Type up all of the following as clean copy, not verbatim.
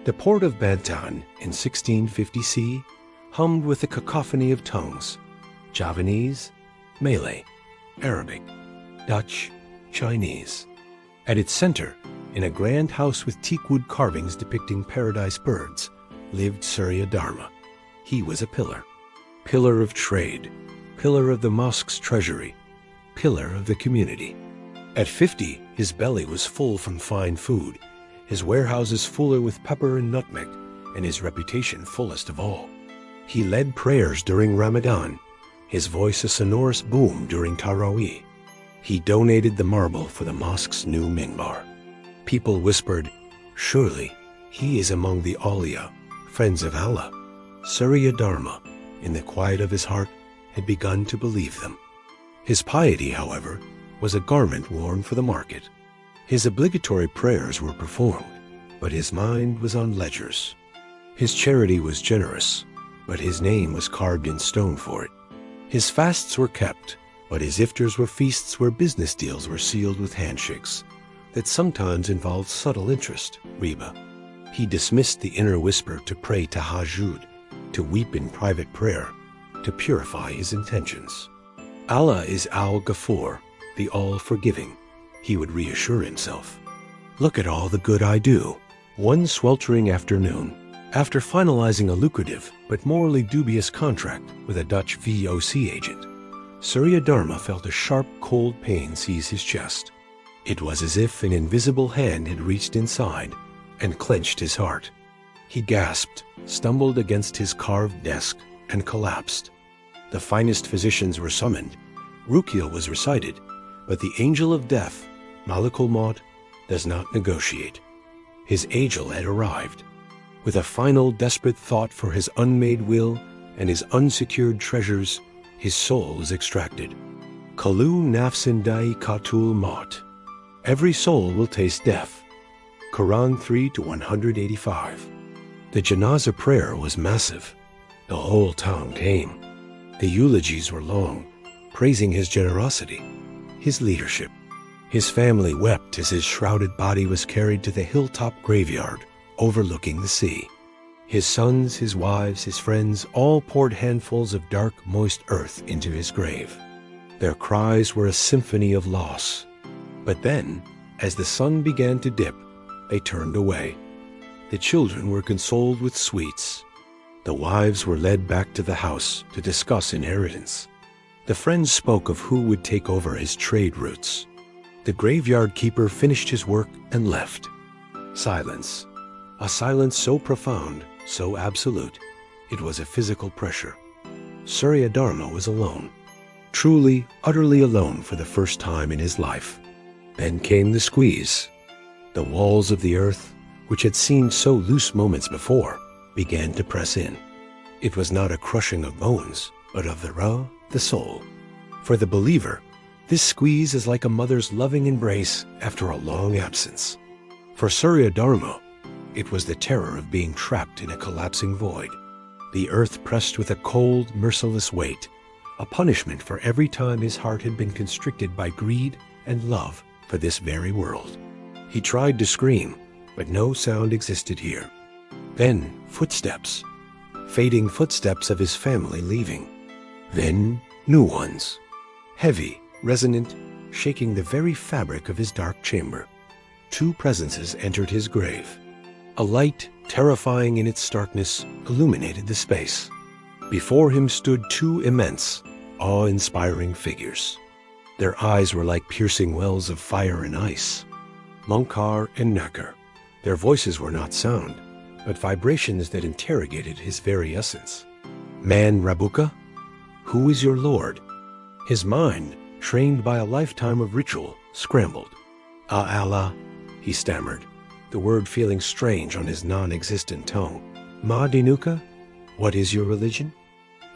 The port of Bantan in 1650 C hummed with a cacophony of tongues: Javanese, Malay, Arabic, Dutch, Chinese. At its center, in a grand house with teakwood carvings depicting paradise birds, lived Surya Dharma. He was a pillar. Pillar of trade, pillar of the mosque's treasury, pillar of the community. At 50, his belly was full from fine food, his warehouses fuller with pepper and nutmeg, and his reputation fullest of all. He led prayers during Ramadan, his voice a sonorous boom during Taraweeh. He donated the marble for the mosque's new minbar. People whispered, "Surely he is among the Awliya, friends of Allah." Surya Dharma, in the quiet of his heart, had begun to believe them. His piety, however, was a garment worn for the market. His obligatory prayers were performed, but his mind was on ledgers. His charity was generous, but his name was carved in stone for it. His fasts were kept, but his iftars were feasts where business deals were sealed with handshakes that sometimes involved subtle interest, riba. He dismissed the inner whisper to pray tahajjud, to weep in private prayer, to purify his intentions. Allah is Al-Ghafur, the all-forgiving, he would reassure himself. Look at all the good I do. One sweltering afternoon, after finalizing a lucrative but morally dubious contract with a Dutch VOC agent, Surya Dharma felt a sharp, cold pain seize his chest. It was as if an invisible hand had reached inside and clenched his heart. He gasped, stumbled against his carved desk, and collapsed. The finest physicians were summoned. Ruqya was recited, but the angel of death, Malakul Maut, does not negotiate. His angel had arrived. With a final desperate thought for his unmade will and his unsecured treasures, his soul was extracted. Kalu nafsin dai katul maut. Every soul will taste death. Quran 3-185. The janazah prayer was massive. The whole town came. The eulogies were long, praising his generosity, his leadership. His family wept as his shrouded body was carried to the hilltop graveyard overlooking the sea. His sons, his wives, his friends all poured handfuls of dark, moist earth into his grave. Their cries were a symphony of loss. But then, as the sun began to dip, they turned away. The children were consoled with sweets. The wives were led back to the house to discuss inheritance. The friends spoke of who would take over his trade routes. The graveyard keeper finished his work and left. Silence. A silence so profound, so absolute, it was a physical pressure. Surya Dharma was alone. Truly, utterly alone for the first time in his life. Then came the squeeze. The walls of the earth, which had seemed so loose moments before, began to press in. It was not a crushing of bones, but of the ruh, the soul. For the believer, this squeeze is like a mother's loving embrace after a long absence. For Surya Dharma, it was the terror of being trapped in a collapsing void. The earth pressed with a cold, merciless weight, a punishment for every time his heart had been constricted by greed and love for this very world. He tried to scream, but no sound existed here. Then footsteps, fading footsteps of his family leaving. Then new ones, heavy, resonant, shaking the very fabric of his dark chamber. Two presences entered his grave. A light, terrifying in its starkness, illuminated the space. Before him stood two immense, awe-inspiring figures. Their eyes were like piercing wells of fire and ice. Munkar and Nakir. Their voices were not sound, but vibrations that interrogated his very essence. Man Rabuka, who is your lord? His mind, trained by a lifetime of ritual, scrambled. Allah, he stammered, the word feeling strange on his non-existent tongue. Ma Dinuka, what is your religion?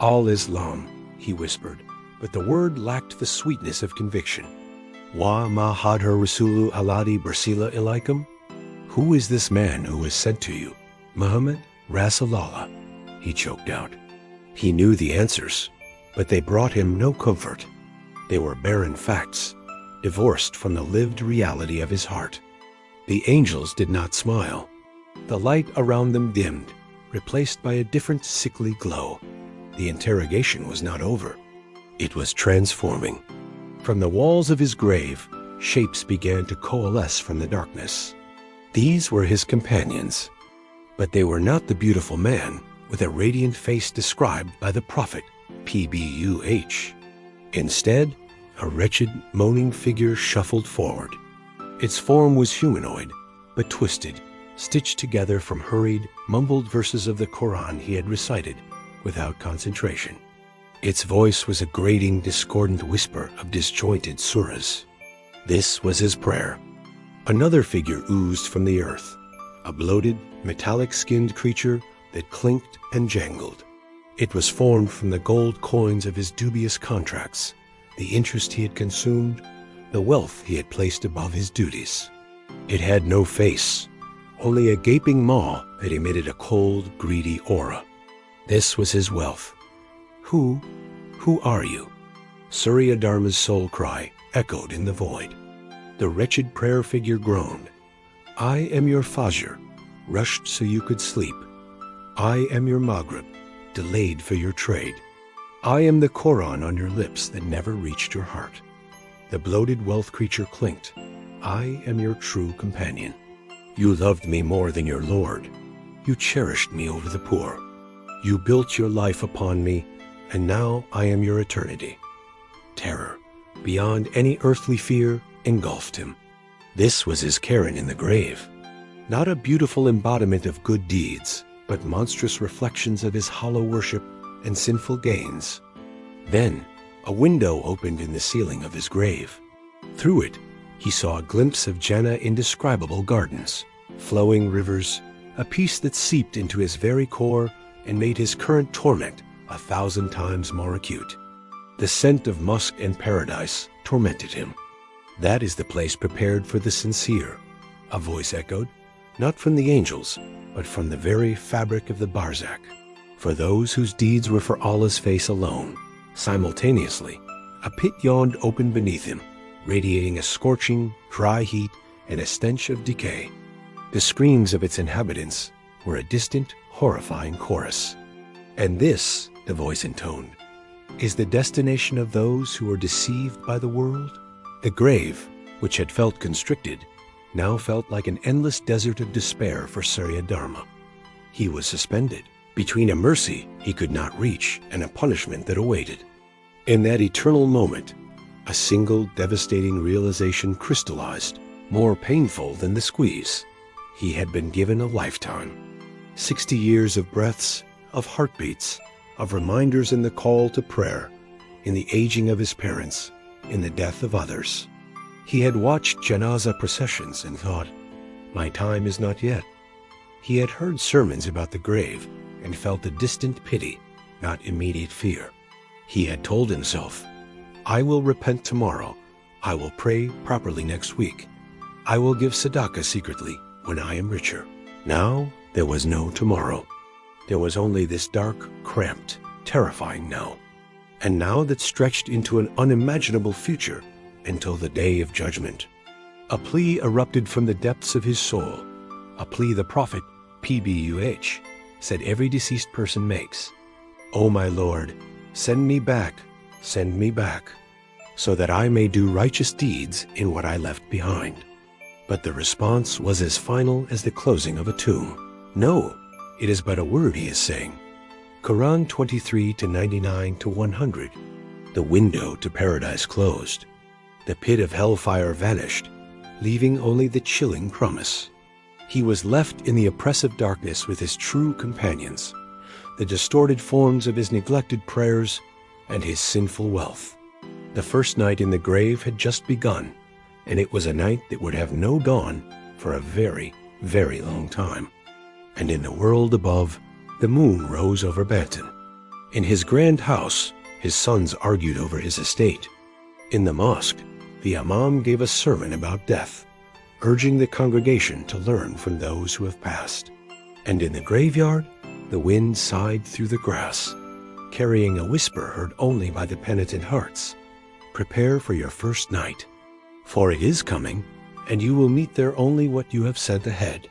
Al-Islam, he whispered, but the word lacked the sweetness of conviction. Wa ma hadhar rasulu aladi barsila ilaikum? Who is this man who was sent to you? Muhammad Rasulallah, he choked out. He knew the answers, but they brought him no comfort. They were barren facts, divorced from the lived reality of his heart. The angels did not smile. The light around them dimmed, replaced by a different sickly glow. The interrogation was not over. It was transforming. From the walls of his grave, shapes began to coalesce from the darkness. These were his companions. But they were not the beautiful man with a radiant face described by the prophet PBUH. Instead, a wretched, moaning figure shuffled forward. Its form was humanoid, but twisted, stitched together from hurried, mumbled verses of the Quran he had recited without concentration. Its voice was a grating, discordant whisper of disjointed surahs. This was his prayer. Another figure oozed from the earth, a bloated, metallic-skinned creature that clinked and jangled. It was formed from the gold coins of his dubious contracts, the interest he had consumed, the wealth he had placed above his duties. It had no face, only a gaping maw that emitted a cold, greedy aura. This was his wealth. Who are you? Surya Dharma's soul cry echoed in the void. The wretched prayer figure groaned. I am your Fajr, rushed so you could sleep. I am your Maghrib, delayed for your trade. I am the Quran on your lips that never reached your heart. The bloated wealth creature clinked. I am your true companion. You loved me more than your Lord. You cherished me over the poor. You built your life upon me, and now I am your eternity. Terror, beyond any earthly fear, engulfed him. This was his Karen in the grave. Not a beautiful embodiment of good deeds, but monstrous reflections of his hollow worship and sinful gains. Then, a window opened in the ceiling of his grave. Through it, he saw a glimpse of Jannah indescribable gardens, flowing rivers, a peace that seeped into his very core and made his current torment 1,000 times more acute. The scent of musk and paradise tormented him. That is the place prepared for the sincere, a voice echoed, not from the angels, but from the very fabric of the barzakh, for those whose deeds were for Allah's face alone. Simultaneously, a pit yawned open beneath him, radiating a scorching, dry heat and a stench of decay. The screams of its inhabitants were a distant, horrifying chorus. And this, the voice intoned, is the destination of those who are deceived by the world? The grave, which had felt constricted, now felt like an endless desert of despair for Surya Dharma. He was suspended between a mercy he could not reach and a punishment that awaited. In that eternal moment, a single devastating realization crystallized, more painful than the squeeze. He had been given a lifetime. 60 years of breaths, of heartbeats, of reminders in the call to prayer, in the aging of his parents, in the death of others. He had watched janazah processions and thought, my time is not yet. He had heard sermons about the grave and felt a distant pity, not immediate fear. He had told himself, I will repent tomorrow. I will pray properly next week. I will give tzedakah secretly when I am richer. Now there was no tomorrow. There was only this dark, cramped, terrifying now. And now that stretched into an unimaginable future until the day of judgment. A plea erupted from the depths of his soul, a plea the prophet, PBUH, said every deceased person makes. O my Lord, send me back, so that I may do righteous deeds in what I left behind. But the response was as final as the closing of a tomb. No, it is but a word he is saying. Quran 23:99-100. The window to paradise closed. The pit of hellfire vanished, leaving only the chilling promise. He was left in the oppressive darkness with his true companions, the distorted forms of his neglected prayers and his sinful wealth. The first night in the grave had just begun, and it was a night that would have no dawn for a very, very long time. And in the world above, the moon rose over Bantan. In his grand house, his sons argued over his estate. In the mosque, the imam gave a sermon about death, urging the congregation to learn from those who have passed. And in the graveyard, the wind sighed through the grass, carrying a whisper heard only by the penitent hearts. Prepare for your first night, for it is coming, and you will meet there only what you have sent ahead.